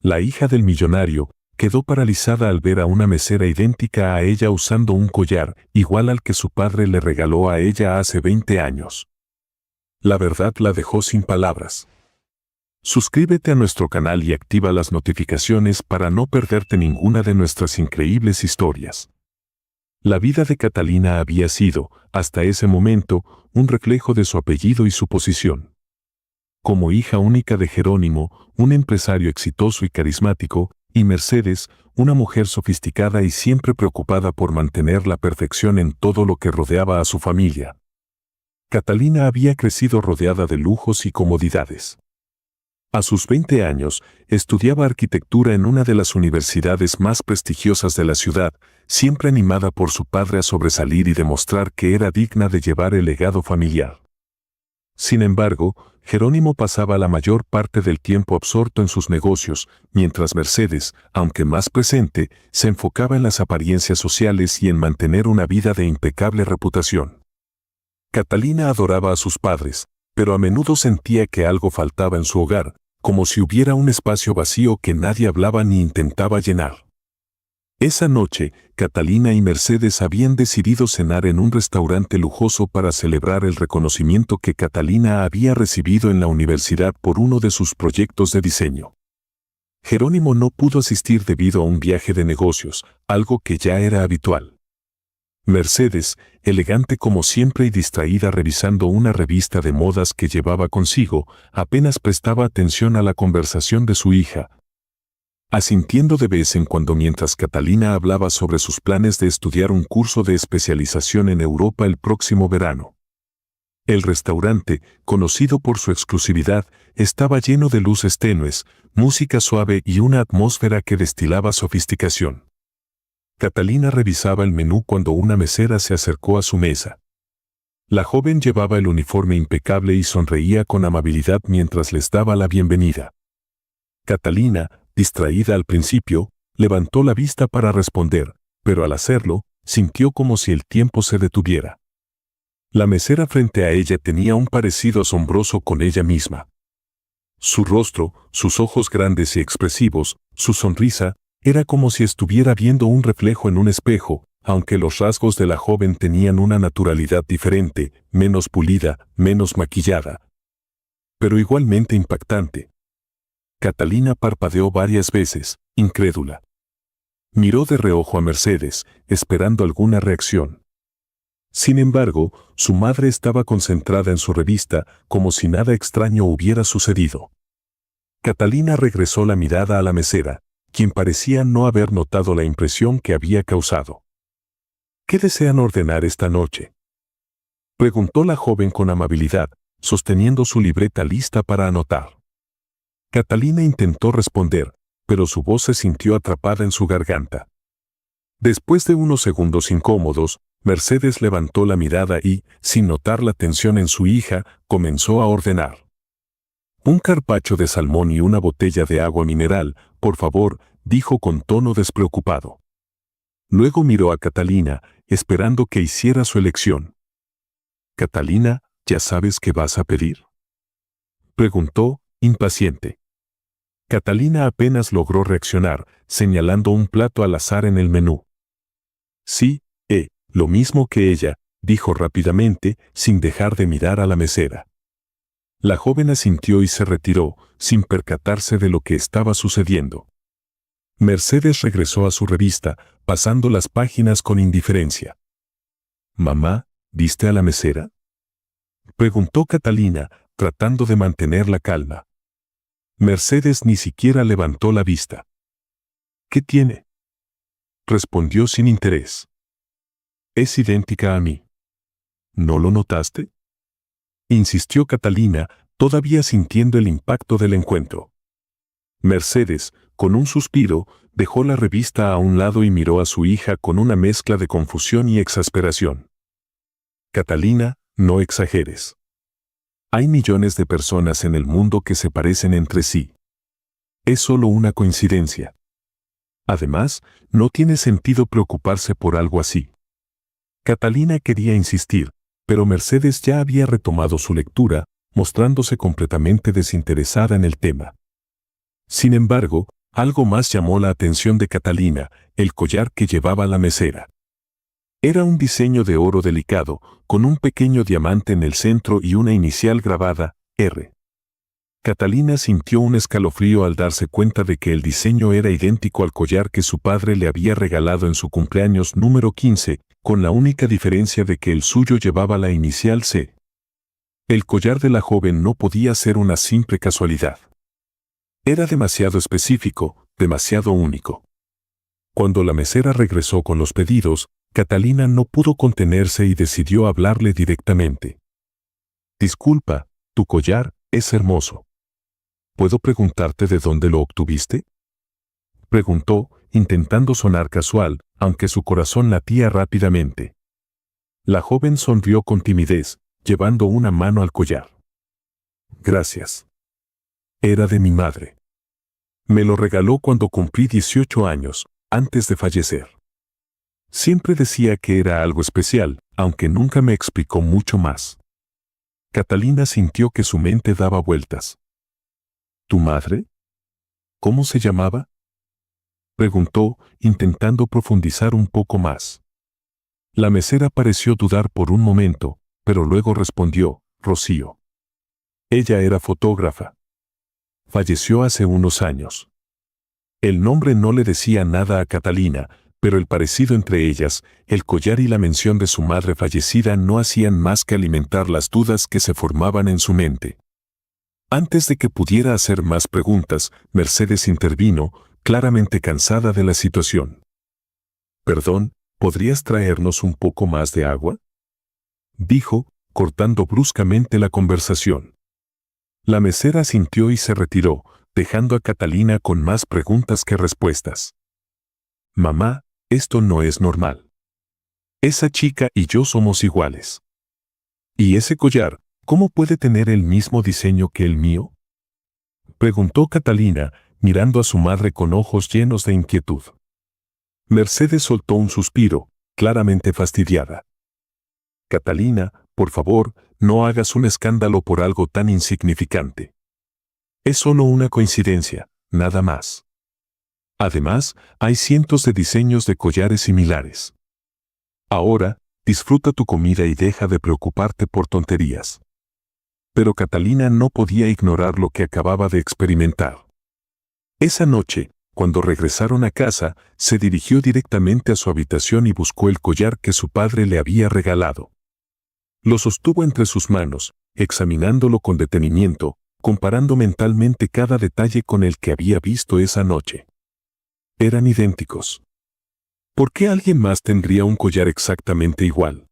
La hija del millonario quedó paralizada al ver a una mesera idéntica a ella usando un collar igual al que su padre le regaló a ella hace 20 años. La verdad la dejó sin palabras. Suscríbete a nuestro canal y activa las notificaciones para no perderte ninguna de nuestras increíbles historias. La vida de Catalina había sido, hasta ese momento, un reflejo de su apellido y su posición. Como hija única de Jerónimo, un empresario exitoso y carismático, y Mercedes, una mujer sofisticada y siempre preocupada por mantener la perfección en todo lo que rodeaba a su familia. Catalina había crecido rodeada de lujos y comodidades. A sus 20 años, estudiaba arquitectura en una de las universidades más prestigiosas de la ciudad, siempre animada por su padre a sobresalir y demostrar que era digna de llevar el legado familiar. Sin embargo, Jerónimo pasaba la mayor parte del tiempo absorto en sus negocios, mientras Mercedes, aunque más presente, se enfocaba en las apariencias sociales y en mantener una vida de impecable reputación. Catalina adoraba a sus padres, pero a menudo sentía que algo faltaba en su hogar, como si hubiera un espacio vacío que nadie hablaba ni intentaba llenar. Esa noche, Catalina y Mercedes habían decidido cenar en un restaurante lujoso para celebrar el reconocimiento que Catalina había recibido en la universidad por uno de sus proyectos de diseño. Jerónimo no pudo asistir debido a un viaje de negocios, algo que ya era habitual. Mercedes, elegante como siempre y distraída revisando una revista de modas que llevaba consigo, apenas prestaba atención a la conversación de su hija, asintiendo de vez en cuando mientras Catalina hablaba sobre sus planes de estudiar un curso de especialización en Europa el próximo verano. El restaurante, conocido por su exclusividad, estaba lleno de luces tenues, música suave y una atmósfera que destilaba sofisticación. Catalina revisaba el menú cuando una mesera se acercó a su mesa. La joven llevaba el uniforme impecable y sonreía con amabilidad mientras les daba la bienvenida. Catalina, distraída al principio, levantó la vista para responder, pero al hacerlo, sintió como si el tiempo se detuviera. La mesera frente a ella tenía un parecido asombroso con ella misma. Su rostro, sus ojos grandes y expresivos, su sonrisa, era como si estuviera viendo un reflejo en un espejo, aunque los rasgos de la joven tenían una naturalidad diferente, menos pulida, menos maquillada, pero igualmente impactante. Catalina parpadeó varias veces, incrédula. Miró de reojo a Mercedes, esperando alguna reacción. Sin embargo, su madre estaba concentrada en su revista, como si nada extraño hubiera sucedido. Catalina regresó la mirada a la mesera, quien parecía no haber notado la impresión que había causado. ¿Qué desean ordenar esta noche?, preguntó la joven con amabilidad, sosteniendo su libreta lista para anotar. Catalina intentó responder, pero su voz se sintió atrapada en su garganta. Después de unos segundos incómodos, Mercedes levantó la mirada y, sin notar la tensión en su hija, comenzó a ordenar. Un carpaccio de salmón y una botella de agua mineral, por favor, dijo con tono despreocupado. Luego miró a Catalina, esperando que hiciera su elección. «Catalina, ¿ya sabes qué vas a pedir?», preguntó, impaciente. Catalina apenas logró reaccionar, señalando un plato al azar en el menú. «Sí, lo mismo que ella», dijo rápidamente, sin dejar de mirar a la mesera. La joven asintió y se retiró, sin percatarse de lo que estaba sucediendo. Mercedes regresó a su revista, pasando las páginas con indiferencia. «Mamá, ¿viste a la mesera?», preguntó Catalina, tratando de mantener la calma. Mercedes ni siquiera levantó la vista. «¿Qué tiene?», respondió sin interés. «Es idéntica a mí». «¿No lo notaste?», insistió Catalina, todavía sintiendo el impacto del encuentro. Mercedes, con un suspiro, dejó la revista a un lado y miró a su hija con una mezcla de confusión y exasperación. «Catalina, no exageres. Hay millones de personas en el mundo que se parecen entre sí. Es solo una coincidencia. Además, no tiene sentido preocuparse por algo así». Catalina quería insistir, pero Mercedes ya había retomado su lectura, mostrándose completamente desinteresada en el tema. Sin embargo, algo más llamó la atención de Catalina: el collar que llevaba la mesera. Era un diseño de oro delicado, con un pequeño diamante en el centro y una inicial grabada, R. Catalina sintió un escalofrío al darse cuenta de que el diseño era idéntico al collar que su padre le había regalado en su cumpleaños número 15, con la única diferencia de que el suyo llevaba la inicial C. El collar de la joven no podía ser una simple casualidad. Era demasiado específico, demasiado único. Cuando la mesera regresó con los pedidos, Catalina no pudo contenerse y decidió hablarle directamente. «Disculpa, tu collar es hermoso. ¿Puedo preguntarte de dónde lo obtuviste?», preguntó, intentando sonar casual, aunque su corazón latía rápidamente. La joven sonrió con timidez, llevando una mano al collar. «Gracias. Era de mi madre. Me lo regaló cuando cumplí 18 años, antes de fallecer. Siempre decía que era algo especial, aunque nunca me explicó mucho más». Catalina sintió que su mente daba vueltas. «¿Tu madre? ¿Cómo se llamaba?», preguntó, intentando profundizar un poco más. La mesera pareció dudar por un momento, pero luego respondió: «Rocío. Ella era fotógrafa. Falleció hace unos años». El nombre no le decía nada a Catalina, pero el parecido entre ellas, el collar y la mención de su madre fallecida no hacían más que alimentar las dudas que se formaban en su mente. Antes de que pudiera hacer más preguntas, Mercedes intervino, claramente cansada de la situación. «Perdón, ¿podrías traernos un poco más de agua?», dijo, cortando bruscamente la conversación. La mesera asintió y se retiró, dejando a Catalina con más preguntas que respuestas. «Mamá, esto no es normal. Esa chica y yo somos iguales. ¿Y ese collar, cómo puede tener el mismo diseño que el mío?», preguntó Catalina, mirando a su madre con ojos llenos de inquietud. Mercedes soltó un suspiro, claramente fastidiada. «Catalina, por favor, no hagas un escándalo por algo tan insignificante. Es solo una coincidencia, nada más. Además, hay cientos de diseños de collares similares. Ahora, disfruta tu comida y deja de preocuparte por tonterías». Pero Catalina no podía ignorar lo que acababa de experimentar. Esa noche, cuando regresaron a casa, se dirigió directamente a su habitación y buscó el collar que su padre le había regalado. Lo sostuvo entre sus manos, examinándolo con detenimiento, comparando mentalmente cada detalle con el que había visto esa noche. Eran idénticos. ¿Por qué alguien más tendría un collar exactamente igual?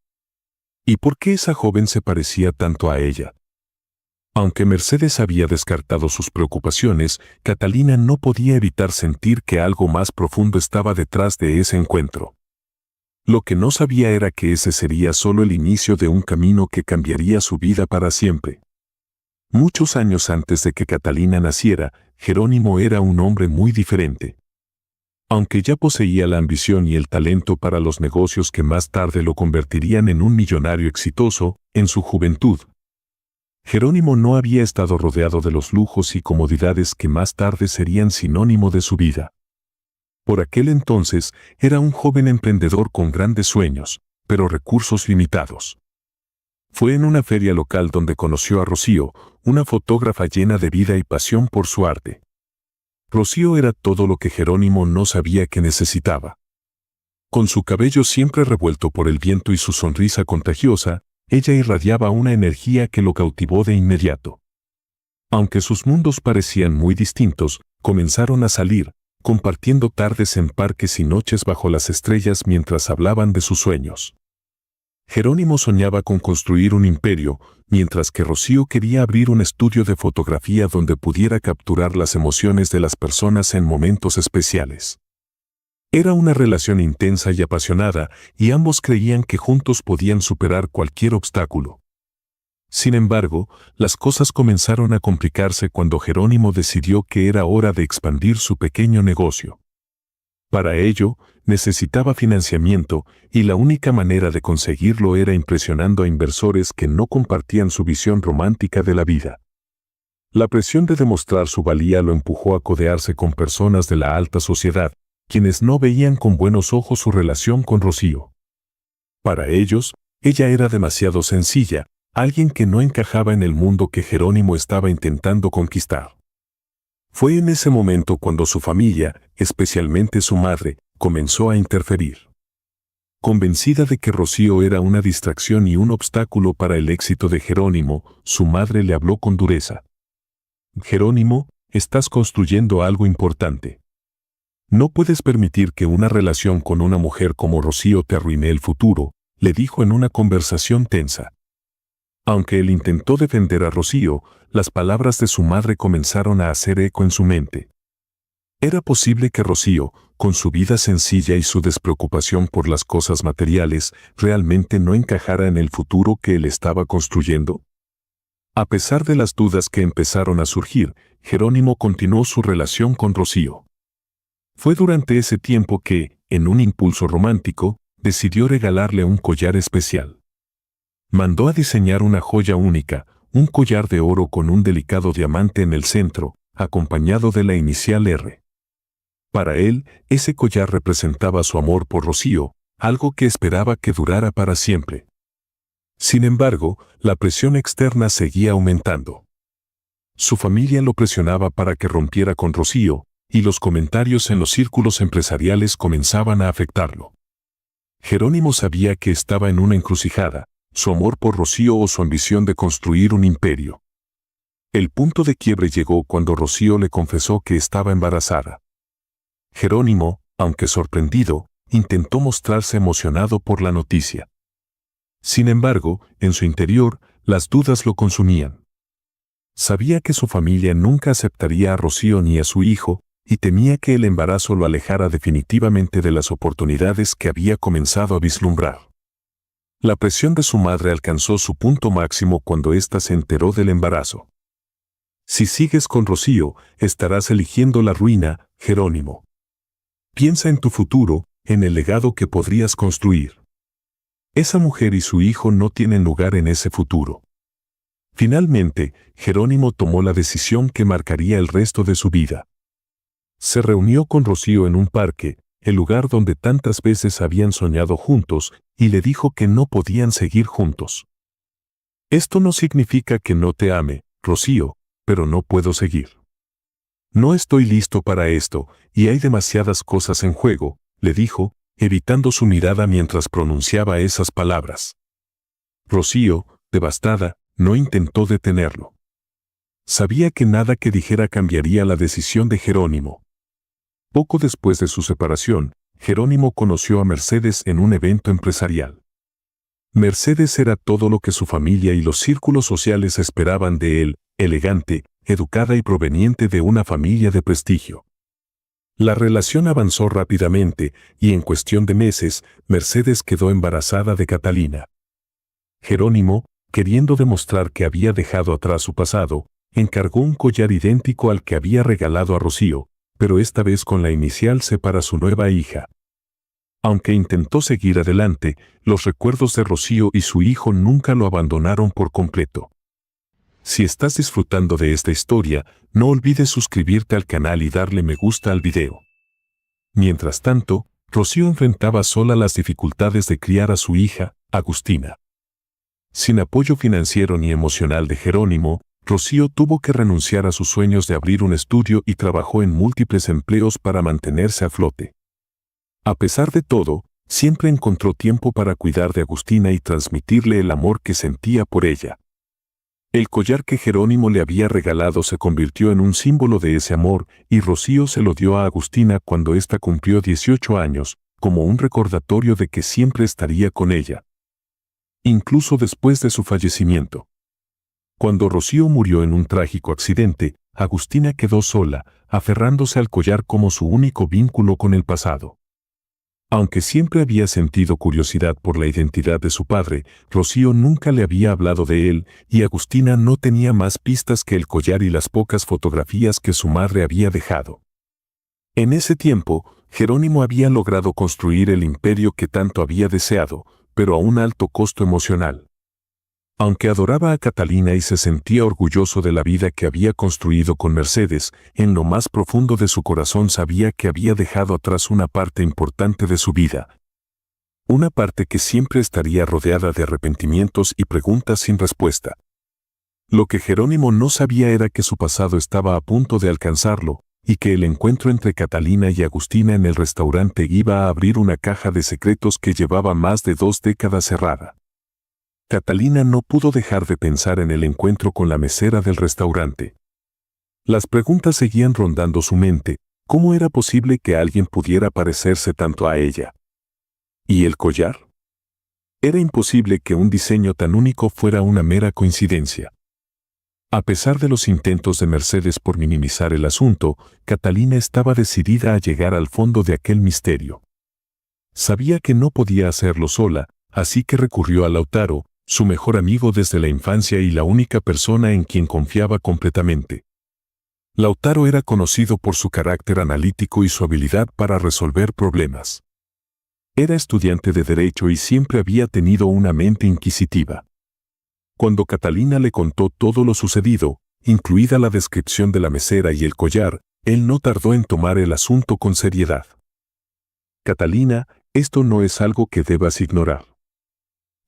¿Y por qué esa joven se parecía tanto a ella? Aunque Mercedes había descartado sus preocupaciones, Catalina no podía evitar sentir que algo más profundo estaba detrás de ese encuentro. Lo que no sabía era que ese sería solo el inicio de un camino que cambiaría su vida para siempre. Muchos años antes de que Catalina naciera, Jerónimo era un hombre muy diferente. Aunque ya poseía la ambición y el talento para los negocios que más tarde lo convertirían en un millonario exitoso, en su juventud, Jerónimo no había estado rodeado de los lujos y comodidades que más tarde serían sinónimo de su vida. Por aquel entonces, era un joven emprendedor con grandes sueños, pero recursos limitados. Fue en una feria local donde conoció a Rocío, una fotógrafa llena de vida y pasión por su arte. Rocío era todo lo que Jerónimo no sabía que necesitaba. Con su cabello siempre revuelto por el viento y su sonrisa contagiosa, ella irradiaba una energía que lo cautivó de inmediato. Aunque sus mundos parecían muy distintos, comenzaron a salir, compartiendo tardes en parques y noches bajo las estrellas mientras hablaban de sus sueños. Jerónimo soñaba con construir un imperio, mientras que Rocío quería abrir un estudio de fotografía donde pudiera capturar las emociones de las personas en momentos especiales. Era una relación intensa y apasionada, y ambos creían que juntos podían superar cualquier obstáculo. Sin embargo, las cosas comenzaron a complicarse cuando Jerónimo decidió que era hora de expandir su pequeño negocio. Para ello, necesitaba financiamiento, y la única manera de conseguirlo era impresionando a inversores que no compartían su visión romántica de la vida. La presión de demostrar su valía lo empujó a codearse con personas de la alta sociedad, quienes no veían con buenos ojos su relación con Rocío. Para ellos, ella era demasiado sencilla, alguien que no encajaba en el mundo que Jerónimo estaba intentando conquistar. Fue en ese momento cuando su familia, especialmente su madre, comenzó a interferir. Convencida de que Rocío era una distracción y un obstáculo para el éxito de Jerónimo, su madre le habló con dureza. Jerónimo, estás construyendo algo importante. No puedes permitir que una relación con una mujer como Rocío te arruine el futuro, le dijo en una conversación tensa. Aunque él intentó defender a Rocío, las palabras de su madre comenzaron a hacer eco en su mente. ¿Era posible que Rocío, con su vida sencilla y su despreocupación por las cosas materiales, realmente no encajara en el futuro que él estaba construyendo? A pesar de las dudas que empezaron a surgir, Jerónimo continuó su relación con Rocío. Fue durante ese tiempo que, en un impulso romántico, decidió regalarle un collar especial. Mandó a diseñar una joya única, un collar de oro con un delicado diamante en el centro, acompañado de la inicial R. Para él, ese collar representaba su amor por Rocío, algo que esperaba que durara para siempre. Sin embargo, la presión externa seguía aumentando. Su familia lo presionaba para que rompiera con Rocío, y los comentarios en los círculos empresariales comenzaban a afectarlo. Jerónimo sabía que estaba en una encrucijada, su amor por Rocío o su ambición de construir un imperio. El punto de quiebre llegó cuando Rocío le confesó que estaba embarazada. Jerónimo, aunque sorprendido, intentó mostrarse emocionado por la noticia. Sin embargo, en su interior, las dudas lo consumían. Sabía que su familia nunca aceptaría a Rocío ni a su hijo, y temía que el embarazo lo alejara definitivamente de las oportunidades que había comenzado a vislumbrar. La presión de su madre alcanzó su punto máximo cuando ésta se enteró del embarazo. Si sigues con Rocío, estarás eligiendo la ruina, Jerónimo. Piensa en tu futuro, en el legado que podrías construir. Esa mujer y su hijo no tienen lugar en ese futuro. Finalmente, Jerónimo tomó la decisión que marcaría el resto de su vida. Se reunió con Rocío en un parque, el lugar donde tantas veces habían soñado juntos, y le dijo que no podían seguir juntos. Esto no significa que no te ame, Rocío, pero no puedo seguir. No estoy listo para esto, y hay demasiadas cosas en juego, le dijo, evitando su mirada mientras pronunciaba esas palabras. Rocío, devastada, no intentó detenerlo. Sabía que nada que dijera cambiaría la decisión de Jerónimo. Poco después de su separación, Jerónimo conoció a Mercedes en un evento empresarial. Mercedes era todo lo que su familia y los círculos sociales esperaban de él, elegante, educada y proveniente de una familia de prestigio. La relación avanzó rápidamente y en cuestión de meses, Mercedes quedó embarazada de Catalina. Jerónimo, queriendo demostrar que había dejado atrás su pasado, encargó un collar idéntico al que había regalado a Rocío, pero esta vez con la inicial C para su nueva hija. Aunque intentó seguir adelante, los recuerdos de Rocío y su hijo nunca lo abandonaron por completo. Si estás disfrutando de esta historia, no olvides suscribirte al canal y darle me gusta al video. Mientras tanto, Rocío enfrentaba sola las dificultades de criar a su hija, Agustina. Sin apoyo financiero ni emocional de Jerónimo, Rocío tuvo que renunciar a sus sueños de abrir un estudio y trabajó en múltiples empleos para mantenerse a flote. A pesar de todo, siempre encontró tiempo para cuidar de Agustina y transmitirle el amor que sentía por ella. El collar que Jerónimo le había regalado se convirtió en un símbolo de ese amor y Rocío se lo dio a Agustina cuando ésta cumplió 18 años, como un recordatorio de que siempre estaría con ella. Incluso después de su fallecimiento. Cuando Rocío murió en un trágico accidente, Agustina quedó sola, aferrándose al collar como su único vínculo con el pasado. Aunque siempre había sentido curiosidad por la identidad de su padre, Rocío nunca le había hablado de él y Agustina no tenía más pistas que el collar y las pocas fotografías que su madre había dejado. En ese tiempo, Jerónimo había logrado construir el imperio que tanto había deseado, pero a un alto costo emocional. Aunque adoraba a Catalina y se sentía orgulloso de la vida que había construido con Mercedes, en lo más profundo de su corazón sabía que había dejado atrás una parte importante de su vida. Una parte que siempre estaría rodeada de arrepentimientos y preguntas sin respuesta. Lo que Jerónimo no sabía era que su pasado estaba a punto de alcanzarlo, y que el encuentro entre Catalina y Agustina en el restaurante iba a abrir una caja de secretos que llevaba más de 2 décadas cerrada. Catalina no pudo dejar de pensar en el encuentro con la mesera del restaurante. Las preguntas seguían rondando su mente. ¿Cómo era posible que alguien pudiera parecerse tanto a ella? ¿Y el collar? Era imposible que un diseño tan único fuera una mera coincidencia. A pesar de los intentos de Mercedes por minimizar el asunto, Catalina estaba decidida a llegar al fondo de aquel misterio. Sabía que no podía hacerlo sola, así que recurrió a Lautaro, su mejor amigo desde la infancia y la única persona en quien confiaba completamente. Lautaro era conocido por su carácter analítico y su habilidad para resolver problemas. Era estudiante de Derecho y siempre había tenido una mente inquisitiva. Cuando Catalina le contó todo lo sucedido, incluida la descripción de la mesera y el collar, él no tardó en tomar el asunto con seriedad. Catalina, esto no es algo que debas ignorar.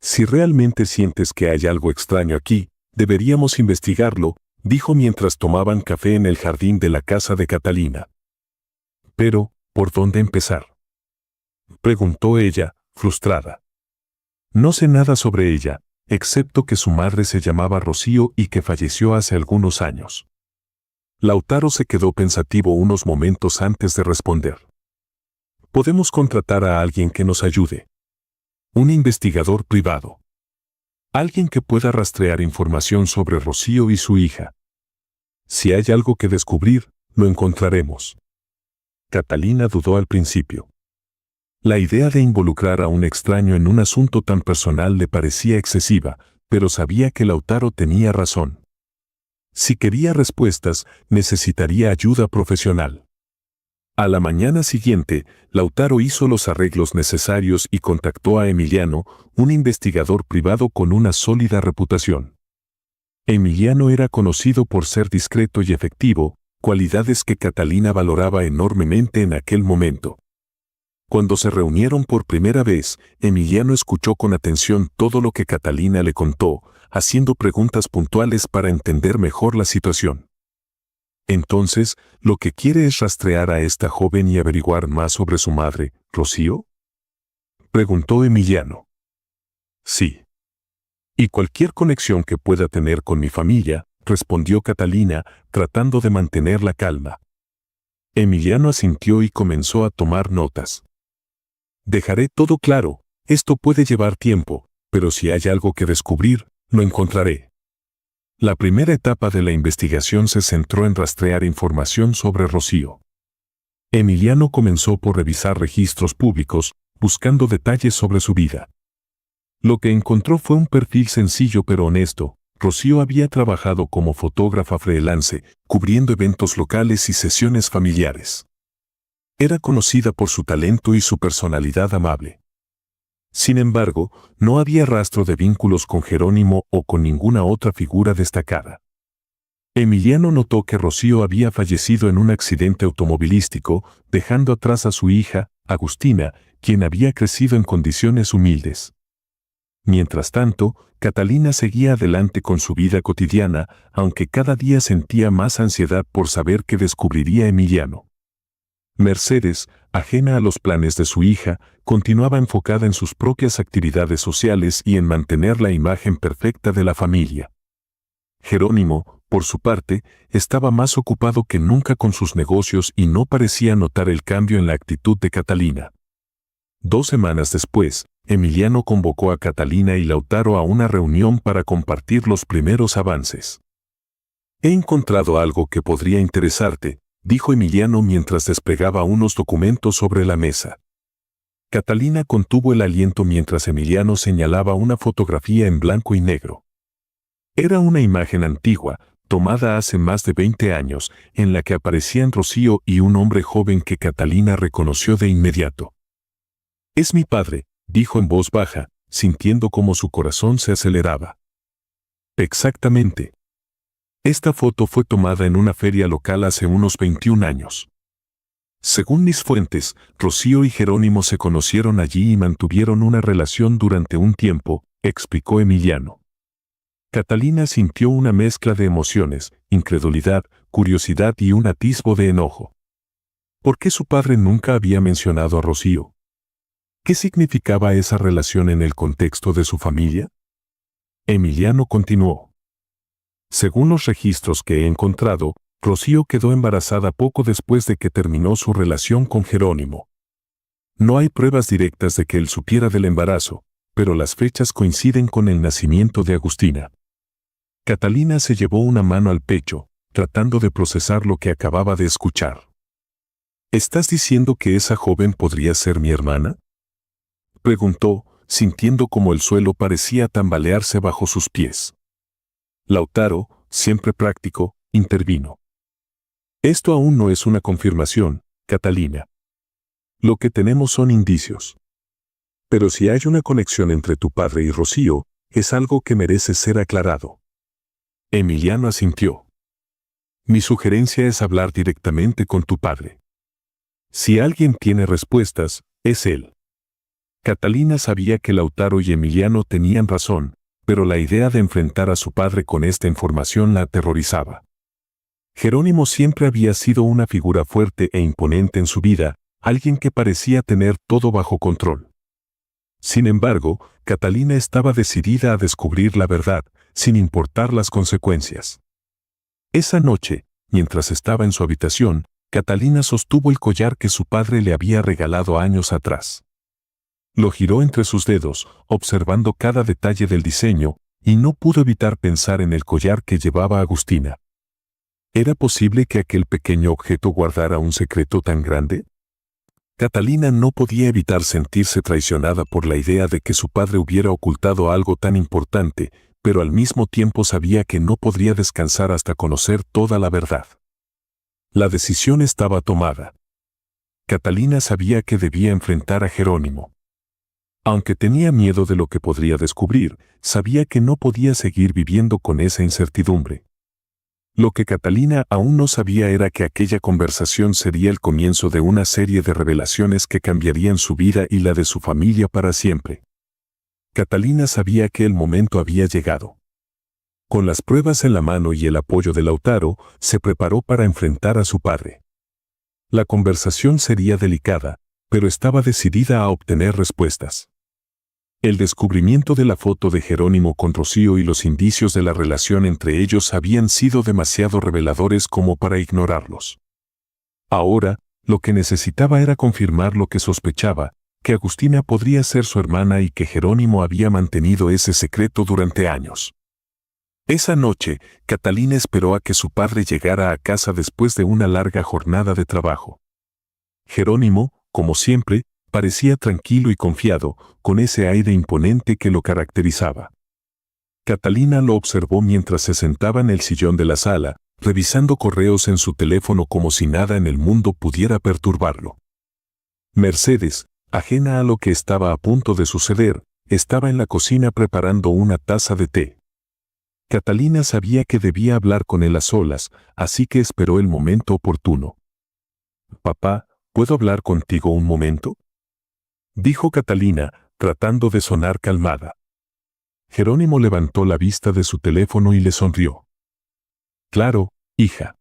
Si realmente sientes que hay algo extraño aquí, deberíamos investigarlo, dijo mientras tomaban café en el jardín de la casa de Catalina. Pero, ¿por dónde empezar?, preguntó ella, frustrada. No sé nada sobre ella, excepto que su madre se llamaba Rocío y que falleció hace algunos años. Lautaro se quedó pensativo unos momentos antes de responder. Podemos contratar a alguien que nos ayude. Un investigador privado. Alguien que pueda rastrear información sobre Rocío y su hija. Si hay algo que descubrir, lo encontraremos. Catalina dudó al principio. La idea de involucrar a un extraño en un asunto tan personal le parecía excesiva, pero sabía que Lautaro tenía razón. Si quería respuestas, necesitaría ayuda profesional. A la mañana siguiente, Lautaro hizo los arreglos necesarios y contactó a Emiliano, un investigador privado con una sólida reputación. Emiliano era conocido por ser discreto y efectivo, cualidades que Catalina valoraba enormemente en aquel momento. Cuando se reunieron por primera vez, Emiliano escuchó con atención todo lo que Catalina le contó, haciendo preguntas puntuales para entender mejor la situación. Entonces, ¿lo que quiere es rastrear a esta joven y averiguar más sobre su madre, Rocío?, preguntó Emiliano. Sí. Y cualquier conexión que pueda tener con mi familia, respondió Catalina, tratando de mantener la calma. Emiliano asintió y comenzó a tomar notas. Dejaré todo claro, esto puede llevar tiempo, pero si hay algo que descubrir, lo encontraré. La primera etapa de la investigación se centró en rastrear información sobre Rocío. Emiliano comenzó por revisar registros públicos, buscando detalles sobre su vida. Lo que encontró fue un perfil sencillo pero honesto. Rocío había trabajado como fotógrafa freelance, cubriendo eventos locales y sesiones familiares. Era conocida por su talento y su personalidad amable. Sin embargo, no había rastro de vínculos con Jerónimo o con ninguna otra figura destacada. Emiliano notó que Rocío había fallecido en un accidente automovilístico, dejando atrás a su hija, Agustina, quien había crecido en condiciones humildes. Mientras tanto, Catalina seguía adelante con su vida cotidiana, aunque cada día sentía más ansiedad por saber qué descubriría Emiliano. Mercedes, ajena a los planes de su hija, continuaba enfocada en sus propias actividades sociales y en mantener la imagen perfecta de la familia. Jerónimo, por su parte, estaba más ocupado que nunca con sus negocios y no parecía notar el cambio en la actitud de Catalina. 2 semanas después, Emiliano convocó a Catalina y Lautaro a una reunión para compartir los primeros avances. He encontrado algo que podría interesarte, dijo Emiliano mientras desplegaba unos documentos sobre la mesa. Catalina contuvo el aliento mientras Emiliano señalaba una fotografía en blanco y negro. Era una imagen antigua, tomada hace más de 20 años, en la que aparecían Rocío y un hombre joven que Catalina reconoció de inmediato. «Es mi padre», dijo en voz baja, sintiendo cómo su corazón se aceleraba. Exactamente. Esta foto fue tomada en una feria local hace unos 21 años. Según mis fuentes, Rocío y Jerónimo se conocieron allí y mantuvieron una relación durante un tiempo, explicó Emiliano. Catalina sintió una mezcla de emociones, incredulidad, curiosidad y un atisbo de enojo. ¿Por qué su padre nunca había mencionado a Rocío? ¿Qué significaba esa relación en el contexto de su familia? Emiliano continuó. Según los registros que he encontrado, Rocío quedó embarazada poco después de que terminó su relación con Jerónimo. No hay pruebas directas de que él supiera del embarazo, pero las fechas coinciden con el nacimiento de Agustina. Catalina se llevó una mano al pecho, tratando de procesar lo que acababa de escuchar. ¿Estás diciendo que esa joven podría ser mi hermana?, preguntó, sintiendo como el suelo parecía tambalearse bajo sus pies. Lautaro, siempre práctico, intervino. Esto aún no es una confirmación, Catalina. Lo que tenemos son indicios. Pero si hay una conexión entre tu padre y Rocío, es algo que merece ser aclarado. Emiliano asintió. Mi sugerencia es hablar directamente con tu padre. Si alguien tiene respuestas, es él. Catalina sabía que Lautaro y Emiliano tenían razón, pero la idea de enfrentar a su padre con esta información la aterrorizaba. Jerónimo siempre había sido una figura fuerte e imponente en su vida, alguien que parecía tener todo bajo control. Sin embargo, Catalina estaba decidida a descubrir la verdad, sin importar las consecuencias. Esa noche, mientras estaba en su habitación, Catalina sostuvo el collar que su padre le había regalado años atrás. Lo giró entre sus dedos, observando cada detalle del diseño, y no pudo evitar pensar en el collar que llevaba Agustina. ¿Era posible que aquel pequeño objeto guardara un secreto tan grande? Catalina no podía evitar sentirse traicionada por la idea de que su padre hubiera ocultado algo tan importante, pero al mismo tiempo sabía que no podría descansar hasta conocer toda la verdad. La decisión estaba tomada. Catalina sabía que debía enfrentar a Jerónimo. Aunque tenía miedo de lo que podría descubrir, sabía que no podía seguir viviendo con esa incertidumbre. Lo que Catalina aún no sabía era que aquella conversación sería el comienzo de una serie de revelaciones que cambiarían su vida y la de su familia para siempre. Catalina sabía que el momento había llegado. Con las pruebas en la mano y el apoyo de Lautaro, se preparó para enfrentar a su padre. La conversación sería delicada, pero estaba decidida a obtener respuestas. El descubrimiento de la foto de Jerónimo con Rocío y los indicios de la relación entre ellos habían sido demasiado reveladores como para ignorarlos. Ahora, lo que necesitaba era confirmar lo que sospechaba, que Agustina podría ser su hermana y que Jerónimo había mantenido ese secreto durante años. Esa noche, Catalina esperó a que su padre llegara a casa después de una larga jornada de trabajo. Jerónimo, como siempre, parecía tranquilo y confiado, con ese aire imponente que lo caracterizaba. Catalina lo observó mientras se sentaba en el sillón de la sala, revisando correos en su teléfono como si nada en el mundo pudiera perturbarlo. Mercedes, ajena a lo que estaba a punto de suceder, estaba en la cocina preparando una taza de té. Catalina sabía que debía hablar con él a solas, así que esperó el momento oportuno. «Papá, ¿puedo hablar contigo un momento?», dijo Catalina, tratando de sonar calmada. Jerónimo levantó la vista de su teléfono y le sonrió. «Claro, hija».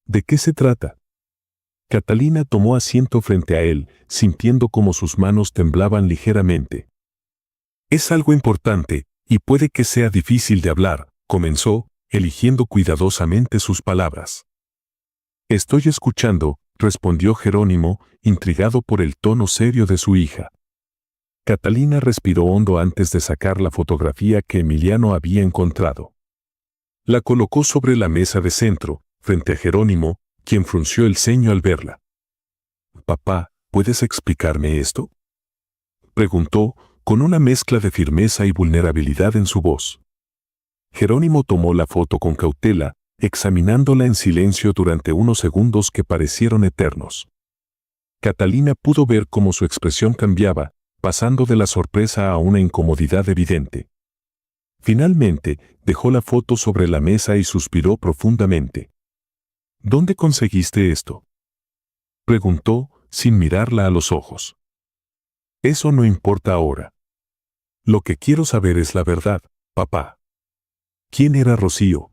«¿De qué se trata?». Catalina tomó asiento frente a él, sintiendo como sus manos temblaban ligeramente. «Es algo importante, y puede que sea difícil de hablar», comenzó, eligiendo cuidadosamente sus palabras. «Estoy escuchando», respondió Jerónimo, intrigado por el tono serio de su hija. Catalina respiró hondo antes de sacar la fotografía que Emiliano había encontrado. La colocó sobre la mesa de centro, frente a Jerónimo, quien frunció el ceño al verla. «Papá, ¿puedes explicarme esto?», preguntó, con una mezcla de firmeza y vulnerabilidad en su voz. Jerónimo tomó la foto con cautela, examinándola en silencio durante unos segundos que parecieron eternos. Catalina pudo ver cómo su expresión cambiaba, pasando de la sorpresa a una incomodidad evidente. Finalmente, dejó la foto sobre la mesa y suspiró profundamente. ¿Dónde conseguiste esto?, preguntó, sin mirarla a los ojos. Eso no importa ahora. Lo que quiero saber es la verdad, papá. ¿Quién era Rocío?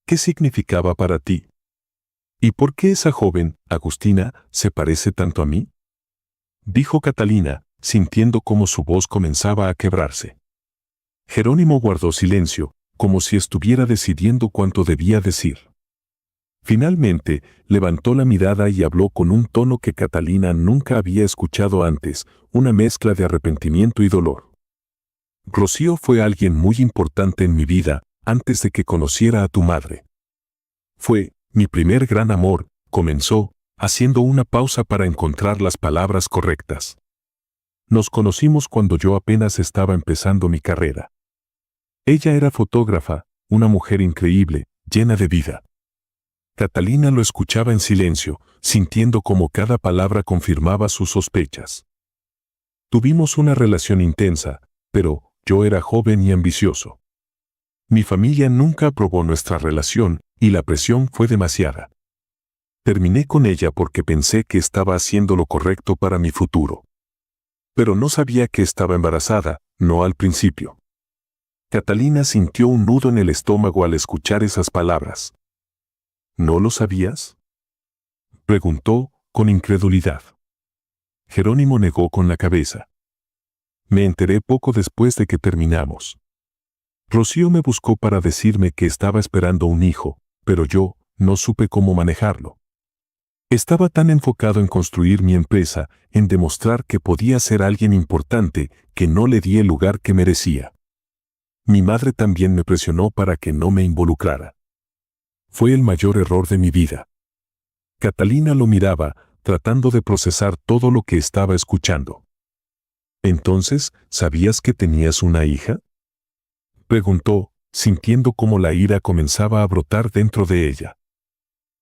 ¿Qué significaba para ti? ¿Y por qué esa joven, Agustina, se parece tanto a mí?, dijo Catalina, sintiendo cómo su voz comenzaba a quebrarse. Jerónimo guardó silencio, como si estuviera decidiendo cuánto debía decir. Finalmente, levantó la mirada y habló con un tono que Catalina nunca había escuchado antes, una mezcla de arrepentimiento y dolor. Rocío fue alguien muy importante en mi vida, antes de que conociera a tu madre. Fue mi primer gran amor, comenzó, haciendo una pausa para encontrar las palabras correctas. Nos conocimos cuando yo apenas estaba empezando mi carrera. Ella era fotógrafa, una mujer increíble, llena de vida. Catalina lo escuchaba en silencio, sintiendo cómo cada palabra confirmaba sus sospechas. Tuvimos una relación intensa, pero yo era joven y ambicioso. Mi familia nunca aprobó nuestra relación y la presión fue demasiada. Terminé con ella porque pensé que estaba haciendo lo correcto para mi futuro. Pero no sabía que estaba embarazada, no al principio. Catalina sintió un nudo en el estómago al escuchar esas palabras. ¿No lo sabías?, preguntó, con incredulidad. Jerónimo negó con la cabeza. Me enteré poco después de que terminamos. Rocío me buscó para decirme que estaba esperando un hijo, pero yo no supe cómo manejarlo. Estaba tan enfocado en construir mi empresa, en demostrar que podía ser alguien importante, que no le di el lugar que merecía. Mi madre también me presionó para que no me involucrara. Fue el mayor error de mi vida. Catalina lo miraba, tratando de procesar todo lo que estaba escuchando. ¿Entonces, sabías que tenías una hija?, preguntó, sintiendo cómo la ira comenzaba a brotar dentro de ella.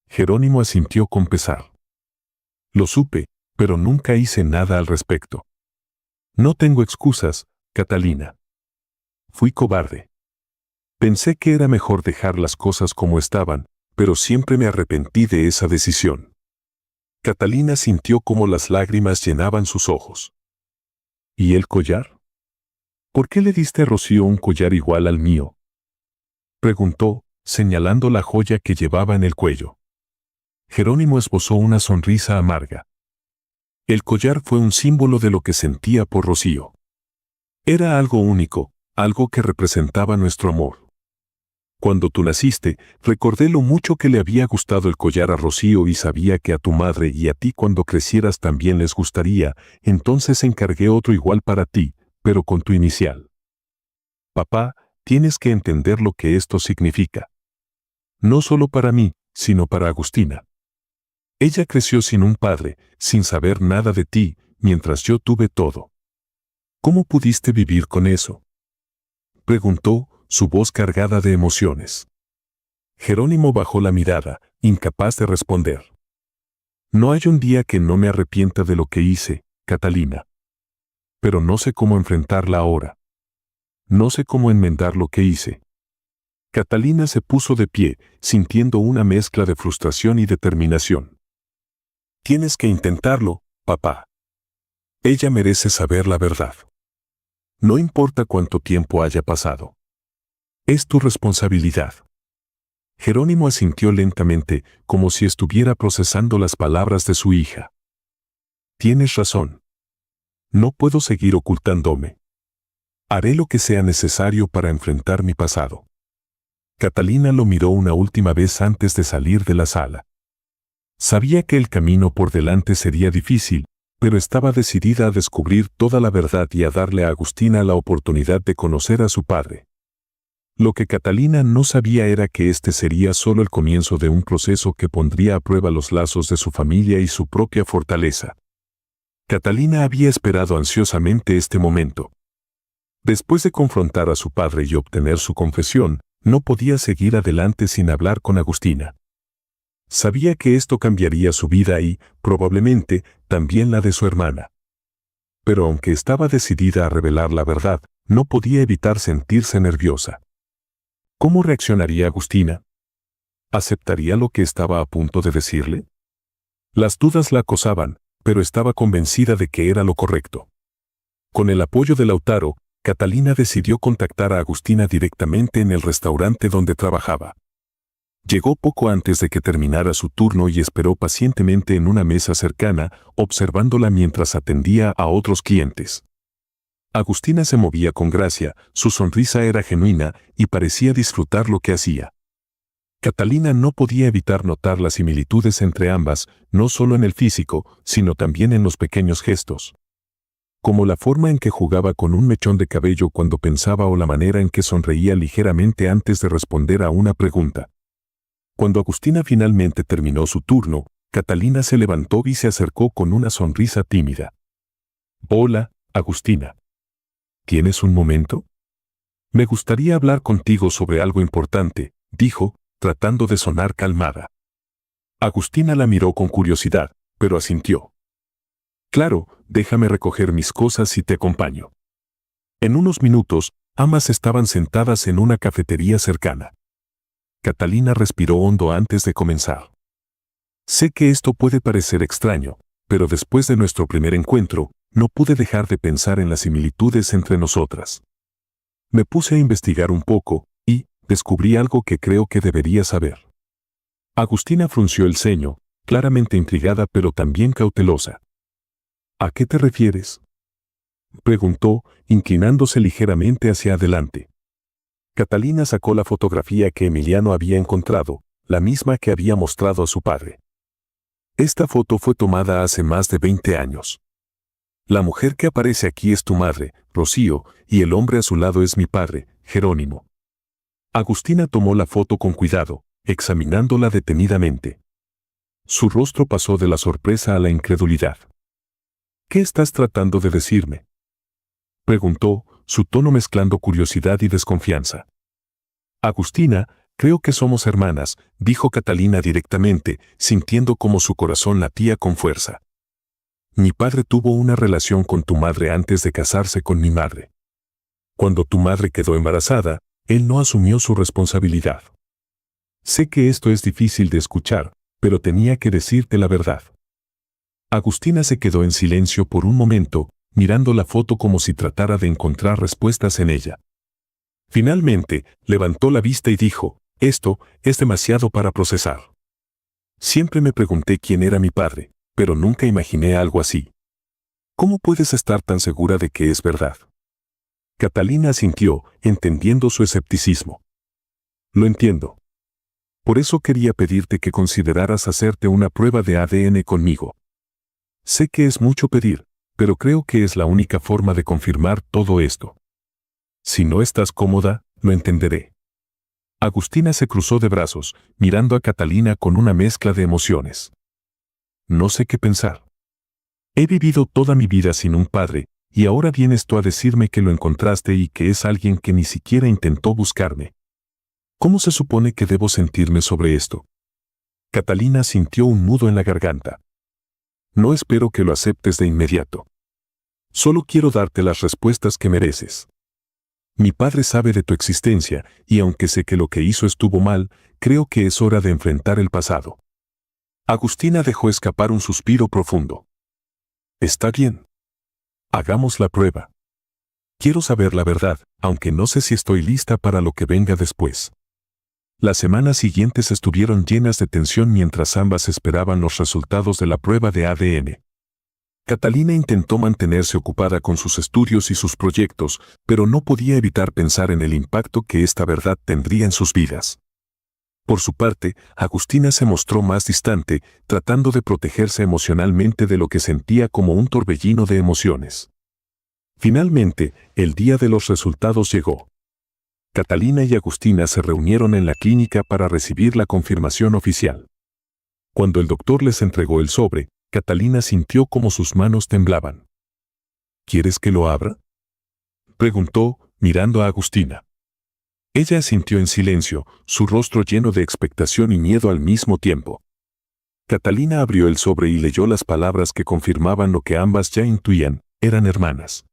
Jerónimo asintió con pesar. Lo supe, pero nunca hice nada al respecto. No tengo excusas, Catalina. Fui cobarde. Pensé que era mejor dejar las cosas como estaban, pero siempre me arrepentí de esa decisión. Catalina sintió cómo las lágrimas llenaban sus ojos. ¿Y el collar? ¿Por qué le diste a Rocío un collar igual al mío?, preguntó, señalando la joya que llevaba en el cuello. Jerónimo esbozó una sonrisa amarga. El collar fue un símbolo de lo que sentía por Rocío. Era algo único, algo que representaba nuestro amor. Cuando tú naciste, recordé lo mucho que le había gustado el collar a Rocío y sabía que a tu madre y a ti cuando crecieras también les gustaría, entonces encargué otro igual para ti, pero con tu inicial. Papá, tienes que entender lo que esto significa. No solo para mí, sino para Agustina. Ella creció sin un padre, sin saber nada de ti, mientras yo tuve todo. ¿Cómo pudiste vivir con eso?, preguntó, su voz cargada de emociones. Jerónimo bajó la mirada, incapaz de responder. No hay un día que no me arrepienta de lo que hice, Catalina. Pero no sé cómo enfrentarla ahora. No sé cómo enmendar lo que hice. Catalina se puso de pie, sintiendo una mezcla de frustración y determinación. Tienes que intentarlo, papá. Ella merece saber la verdad. No importa cuánto tiempo haya pasado. Es tu responsabilidad. Jerónimo asintió lentamente, como si estuviera procesando las palabras de su hija. Tienes razón. No puedo seguir ocultándome. Haré lo que sea necesario para enfrentar mi pasado. Catalina lo miró una última vez antes de salir de la sala. Sabía que el camino por delante sería difícil, pero estaba decidida a descubrir toda la verdad y a darle a Agustina la oportunidad de conocer a su padre. Lo que Catalina no sabía era que este sería solo el comienzo de un proceso que pondría a prueba los lazos de su familia y su propia fortaleza. Catalina había esperado ansiosamente este momento. Después de confrontar a su padre y obtener su confesión, no podía seguir adelante sin hablar con Agustina. Sabía que esto cambiaría su vida y, probablemente, también la de su hermana. Pero aunque estaba decidida a revelar la verdad, no podía evitar sentirse nerviosa. ¿Cómo reaccionaría Agustina? ¿Aceptaría lo que estaba a punto de decirle? Las dudas la acosaban, pero estaba convencida de que era lo correcto. Con el apoyo de Lautaro, Catalina decidió contactar a Agustina directamente en el restaurante donde trabajaba. Llegó poco antes de que terminara su turno y esperó pacientemente en una mesa cercana, observándola mientras atendía a otros clientes. Agustina se movía con gracia, su sonrisa era genuina y parecía disfrutar lo que hacía. Catalina no podía evitar notar las similitudes entre ambas, no solo en el físico, sino también en los pequeños gestos. Como la forma en que jugaba con un mechón de cabello cuando pensaba o la manera en que sonreía ligeramente antes de responder a una pregunta. Cuando Agustina finalmente terminó su turno, Catalina se levantó y se acercó con una sonrisa tímida. «Hola, Agustina. ¿Tienes un momento? Me gustaría hablar contigo sobre algo importante», dijo, tratando de sonar calmada. Agustina la miró con curiosidad, pero asintió. «Claro, déjame recoger mis cosas y te acompaño». En unos minutos, ambas estaban sentadas en una cafetería cercana. Catalina respiró hondo antes de comenzar. «Sé que esto puede parecer extraño, pero después de nuestro primer encuentro, no pude dejar de pensar en las similitudes entre nosotras. Me puse a investigar un poco y descubrí algo que creo que deberías saber». Agustina frunció el ceño, claramente intrigada pero también cautelosa. «¿A qué te refieres?», preguntó, inclinándose ligeramente hacia adelante. Catalina sacó la fotografía que Emiliano había encontrado, la misma que había mostrado a su padre. Esta foto fue tomada hace más de 20 años. La mujer que aparece aquí es tu madre, Rocío, y el hombre a su lado es mi padre, Jerónimo. Agustina tomó la foto con cuidado, examinándola detenidamente. Su rostro pasó de la sorpresa a la incredulidad. «¿Qué estás tratando de decirme?», preguntó, su tono mezclando curiosidad y desconfianza. «Agustina, creo que somos hermanas», dijo Catalina directamente, sintiendo como su corazón latía con fuerza. «Mi padre tuvo una relación con tu madre antes de casarse con mi madre. Cuando tu madre quedó embarazada, él no asumió su responsabilidad. Sé que esto es difícil de escuchar, pero tenía que decirte la verdad». Agustina se quedó en silencio por un momento, mirando la foto como si tratara de encontrar respuestas en ella. Finalmente, levantó la vista y dijo: «Esto es demasiado para procesar. Siempre me pregunté quién era mi padre, pero nunca imaginé algo así. ¿Cómo puedes estar tan segura de que es verdad?». Catalina asintió, entendiendo su escepticismo. «Lo entiendo. Por eso quería pedirte que consideraras hacerte una prueba de ADN conmigo. Sé que es mucho pedir, pero creo que es la única forma de confirmar todo esto. Si no estás cómoda, lo entenderé». Agustina se cruzó de brazos, mirando a Catalina con una mezcla de emociones. «No sé qué pensar. He vivido toda mi vida sin un padre, y ahora vienes tú a decirme que lo encontraste y que es alguien que ni siquiera intentó buscarme. ¿Cómo se supone que debo sentirme sobre esto?». Catalina sintió un nudo en la garganta. «No espero que lo aceptes de inmediato. Solo quiero darte las respuestas que mereces. Mi padre sabe de tu existencia, y aunque sé que lo que hizo estuvo mal, creo que es hora de enfrentar el pasado». Agustina dejó escapar un suspiro profundo. «Está bien. Hagamos la prueba. Quiero saber la verdad, aunque no sé si estoy lista para lo que venga después». Las semanas siguientes estuvieron llenas de tensión mientras ambas esperaban los resultados de la prueba de ADN. Catalina intentó mantenerse ocupada con sus estudios y sus proyectos, pero no podía evitar pensar en el impacto que esta verdad tendría en sus vidas. Por su parte, Agustina se mostró más distante, tratando de protegerse emocionalmente de lo que sentía como un torbellino de emociones. Finalmente, el día de los resultados llegó. Catalina y Agustina se reunieron en la clínica para recibir la confirmación oficial. Cuando el doctor les entregó el sobre, Catalina sintió como sus manos temblaban. «¿Quieres que lo abra?», preguntó, mirando a Agustina. Ella asintió en silencio, su rostro lleno de expectación y miedo al mismo tiempo. Catalina abrió el sobre y leyó las palabras que confirmaban lo que ambas ya intuían: eran hermanas.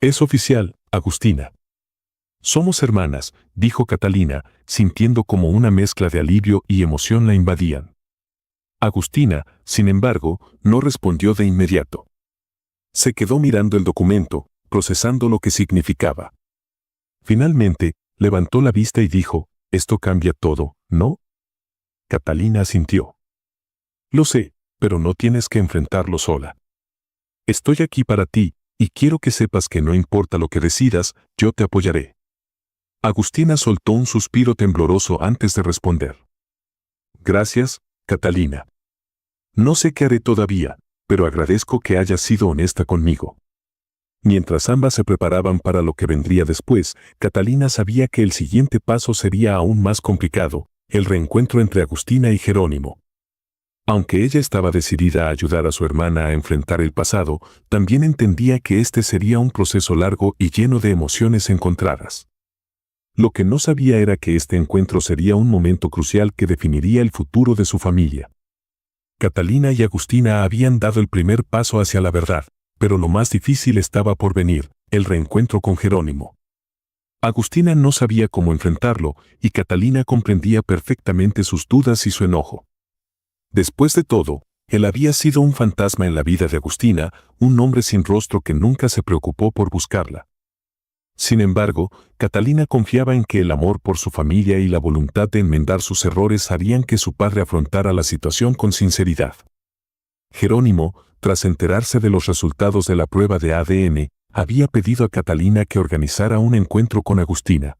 «Es oficial», Agustina. Somos hermanas, dijo Catalina, sintiendo como una mezcla de alivio y emoción la invadían. Agustina, sin embargo, no respondió de inmediato. Se quedó mirando el documento, procesando lo que significaba. Finalmente, levantó la vista y dijo, «Esto cambia todo, ¿no?» Catalina asintió. «Lo sé, pero no tienes que enfrentarlo sola. Estoy aquí para ti, y quiero que sepas que no importa lo que decidas, yo te apoyaré». Agustina soltó un suspiro tembloroso antes de responder. «Gracias, Catalina. No sé qué haré todavía, pero agradezco que hayas sido honesta conmigo». Mientras ambas se preparaban para lo que vendría después, Catalina sabía que el siguiente paso sería aún más complicado, el reencuentro entre Agustina y Jerónimo. Aunque ella estaba decidida a ayudar a su hermana a enfrentar el pasado, también entendía que este sería un proceso largo y lleno de emociones encontradas. Lo que no sabía era que este encuentro sería un momento crucial que definiría el futuro de su familia. Catalina y Agustina habían dado el primer paso hacia la verdad, pero lo más difícil estaba por venir, el reencuentro con Jerónimo. Agustina no sabía cómo enfrentarlo, y Catalina comprendía perfectamente sus dudas y su enojo. Después de todo, él había sido un fantasma en la vida de Agustina, un hombre sin rostro que nunca se preocupó por buscarla. Sin embargo, Catalina confiaba en que el amor por su familia y la voluntad de enmendar sus errores harían que su padre afrontara la situación con sinceridad. Jerónimo, tras enterarse de los resultados de la prueba de ADN, había pedido a Catalina que organizara un encuentro con Agustina.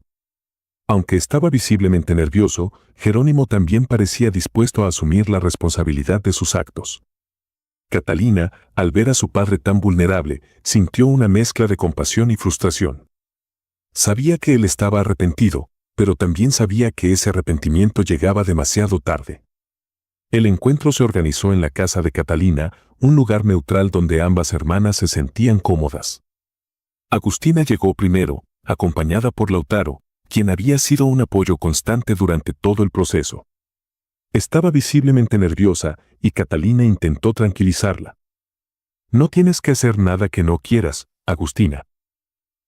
Aunque estaba visiblemente nervioso, Jerónimo también parecía dispuesto a asumir la responsabilidad de sus actos. Catalina, al ver a su padre tan vulnerable, sintió una mezcla de compasión y frustración. Sabía que él estaba arrepentido, pero también sabía que ese arrepentimiento llegaba demasiado tarde. El encuentro se organizó en la casa de Catalina, un lugar neutral donde ambas hermanas se sentían cómodas. Agustina llegó primero, acompañada por Lautaro, quien había sido un apoyo constante durante todo el proceso. Estaba visiblemente nerviosa y Catalina intentó tranquilizarla. «No tienes que hacer nada que no quieras, Agustina.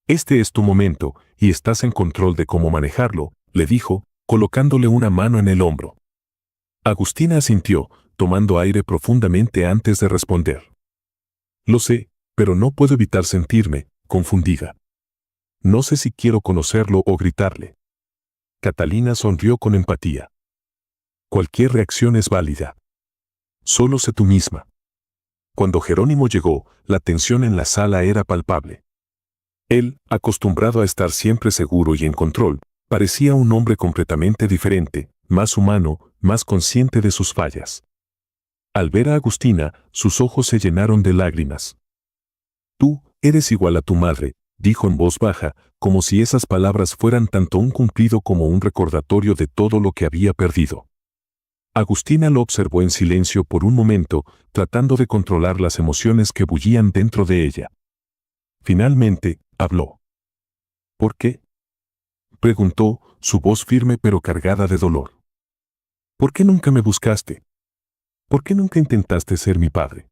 Este es tu momento y estás en control de cómo manejarlo», le dijo, colocándole una mano en el hombro. Agustina asintió, tomando aire profundamente antes de responder. «Lo sé, pero no puedo evitar sentirme confundida. No sé si quiero conocerlo o gritarle». Catalina sonrió con empatía. «Cualquier reacción es válida. Solo sé tú misma». Cuando Jerónimo llegó, la tensión en la sala era palpable. Él, acostumbrado a estar siempre seguro y en control, parecía un hombre completamente diferente, más humano, más consciente de sus fallas. Al ver a Agustina, sus ojos se llenaron de lágrimas. «Tú, eres igual a tu madre», dijo en voz baja, como si esas palabras fueran tanto un cumplido como un recordatorio de todo lo que había perdido. Agustina lo observó en silencio por un momento, tratando de controlar las emociones que bullían dentro de ella. Finalmente, habló. «¿Por qué?», preguntó, su voz firme pero cargada de dolor. «¿Por qué nunca me buscaste? ¿Por qué nunca intentaste ser mi padre?».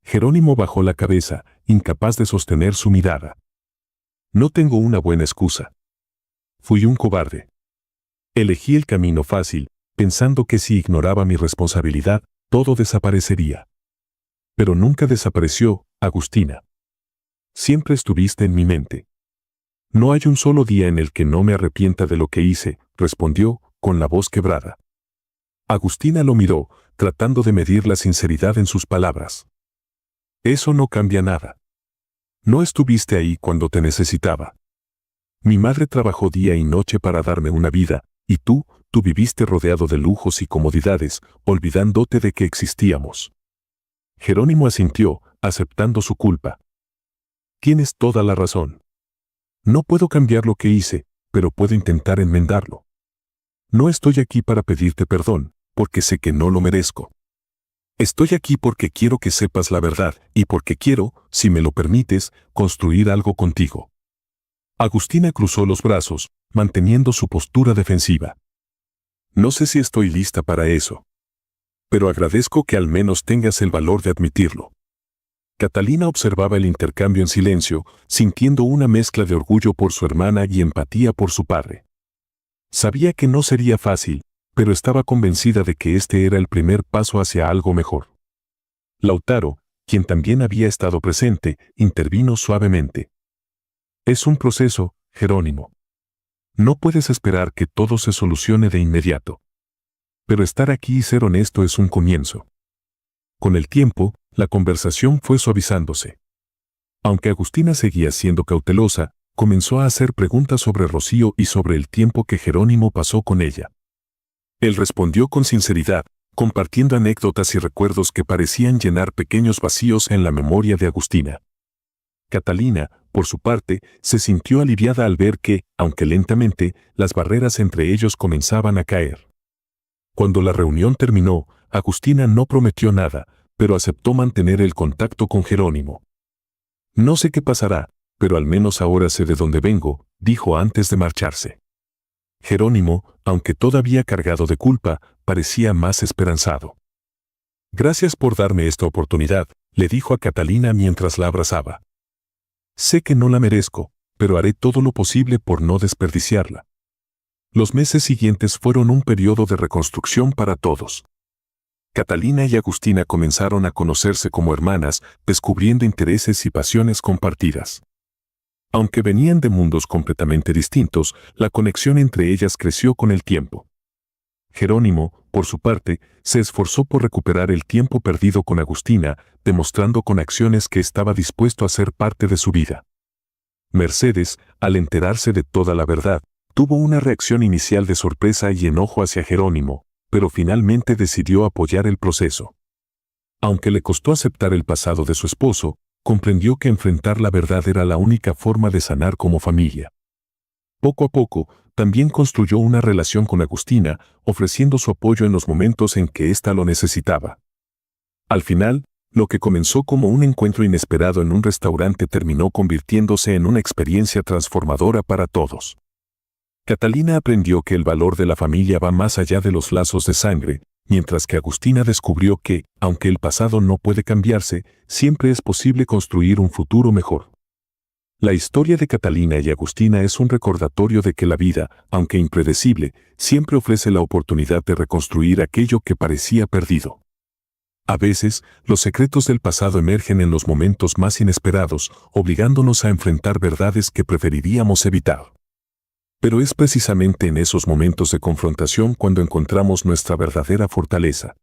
Jerónimo bajó la cabeza, incapaz de sostener su mirada. «No tengo una buena excusa. Fui un cobarde. Elegí el camino fácil, pensando que si ignoraba mi responsabilidad, todo desaparecería. Pero nunca desapareció, Agustina. Siempre estuviste en mi mente». «No hay un solo día en el que no me arrepienta de lo que hice», respondió, con la voz quebrada. Agustina lo miró, tratando de medir la sinceridad en sus palabras. «Eso no cambia nada. No estuviste ahí cuando te necesitaba. Mi madre trabajó día y noche para darme una vida, y tú viviste rodeado de lujos y comodidades, olvidándote de que existíamos». Jerónimo asintió, aceptando su culpa. «Tienes toda la razón. No puedo cambiar lo que hice, pero puedo intentar enmendarlo. No estoy aquí para pedirte perdón, porque sé que no lo merezco. Estoy aquí porque quiero que sepas la verdad y porque quiero, si me lo permites, construir algo contigo». Agustina cruzó los brazos, manteniendo su postura defensiva. «No sé si estoy lista para eso. Pero agradezco que al menos tengas el valor de admitirlo». Catalina observaba el intercambio en silencio, sintiendo una mezcla de orgullo por su hermana y empatía por su padre. Sabía que no sería fácil, pero estaba convencida de que este era el primer paso hacia algo mejor. Lautaro, quien también había estado presente, intervino suavemente. Es un proceso, Jerónimo. No puedes esperar que todo se solucione de inmediato. Pero estar aquí y ser honesto es un comienzo. Con el tiempo, la conversación fue suavizándose. Aunque Agustina seguía siendo cautelosa, comenzó a hacer preguntas sobre Rocío y sobre el tiempo que Jerónimo pasó con ella. Él respondió con sinceridad, compartiendo anécdotas y recuerdos que parecían llenar pequeños vacíos en la memoria de Agustina. Catalina, por su parte, se sintió aliviada al ver que, aunque lentamente, las barreras entre ellos comenzaban a caer. Cuando la reunión terminó, Agustina no prometió nada, pero aceptó mantener el contacto con Jerónimo. No sé qué pasará, pero al menos ahora sé de dónde vengo, dijo antes de marcharse. Jerónimo, aunque todavía cargado de culpa, parecía más esperanzado. Gracias por darme esta oportunidad, le dijo a Catalina mientras la abrazaba. Sé que no la merezco, pero haré todo lo posible por no desperdiciarla. Los meses siguientes fueron un periodo de reconstrucción para todos. Catalina y Agustina comenzaron a conocerse como hermanas, descubriendo intereses y pasiones compartidas. Aunque venían de mundos completamente distintos, la conexión entre ellas creció con el tiempo. Jerónimo, por su parte, se esforzó por recuperar el tiempo perdido con Agustina, demostrando con acciones que estaba dispuesto a ser parte de su vida. Mercedes, al enterarse de toda la verdad, tuvo una reacción inicial de sorpresa y enojo hacia Jerónimo, pero finalmente decidió apoyar el proceso. Aunque le costó aceptar el pasado de su esposo, comprendió que enfrentar la verdad era la única forma de sanar como familia. Poco a poco, también construyó una relación con Agustina, ofreciendo su apoyo en los momentos en que ésta lo necesitaba. Al final, lo que comenzó como un encuentro inesperado en un restaurante terminó convirtiéndose en una experiencia transformadora para todos. Catalina aprendió que el valor de la familia va más allá de los lazos de sangre, mientras que Agustina descubrió que, aunque el pasado no puede cambiarse, siempre es posible construir un futuro mejor. La historia de Catalina y Agustina es un recordatorio de que la vida, aunque impredecible, siempre ofrece la oportunidad de reconstruir aquello que parecía perdido. A veces, los secretos del pasado emergen en los momentos más inesperados, obligándonos a enfrentar verdades que preferiríamos evitar. Pero es precisamente en esos momentos de confrontación cuando encontramos nuestra verdadera fortaleza.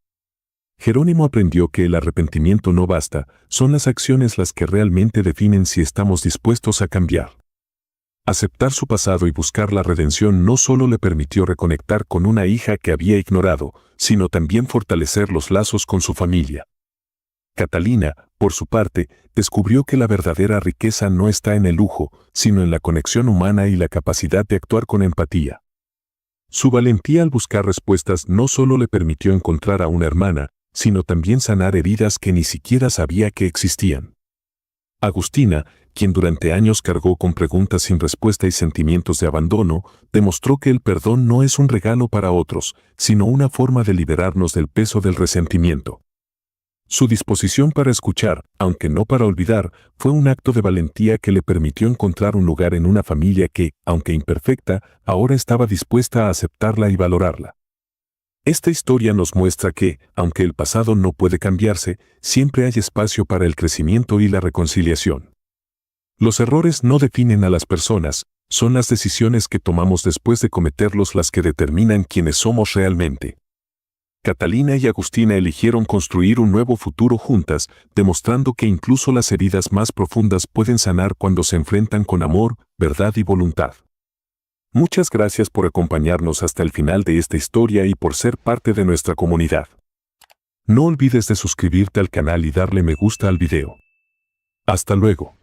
Jerónimo aprendió que el arrepentimiento no basta, son las acciones las que realmente definen si estamos dispuestos a cambiar. Aceptar su pasado y buscar la redención no solo le permitió reconectar con una hija que había ignorado, sino también fortalecer los lazos con su familia. Catalina, por su parte, descubrió que la verdadera riqueza no está en el lujo, sino en la conexión humana y la capacidad de actuar con empatía. Su valentía al buscar respuestas no solo le permitió encontrar a una hermana, sino también sanar heridas que ni siquiera sabía que existían. Agustina, quien durante años cargó con preguntas sin respuesta y sentimientos de abandono, demostró que el perdón no es un regalo para otros, sino una forma de liberarnos del peso del resentimiento. Su disposición para escuchar, aunque no para olvidar, fue un acto de valentía que le permitió encontrar un lugar en una familia que, aunque imperfecta, ahora estaba dispuesta a aceptarla y valorarla. Esta historia nos muestra que, aunque el pasado no puede cambiarse, siempre hay espacio para el crecimiento y la reconciliación. Los errores no definen a las personas, son las decisiones que tomamos después de cometerlos las que determinan quiénes somos realmente. Catalina y Agustina eligieron construir un nuevo futuro juntas, demostrando que incluso las heridas más profundas pueden sanar cuando se enfrentan con amor, verdad y voluntad. Muchas gracias por acompañarnos hasta el final de esta historia y por ser parte de nuestra comunidad. No olvides de suscribirte al canal y darle me gusta al video. Hasta luego.